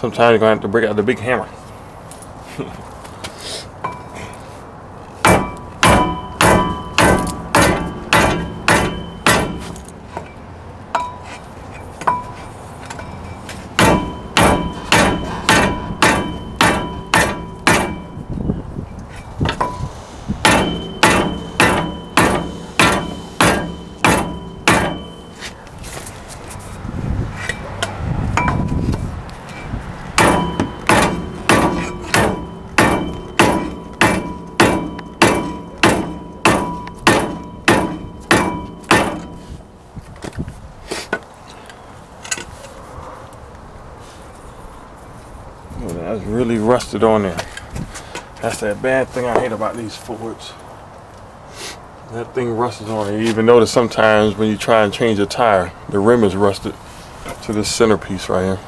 Sometimes you're gonna have to break out the big hammer. That's really rusted on there. That's that bad thing I hate about these Fords. That thing rusted on it. You even notice sometimes when you try and change a tire, the rim is rusted to this centerpiece right here.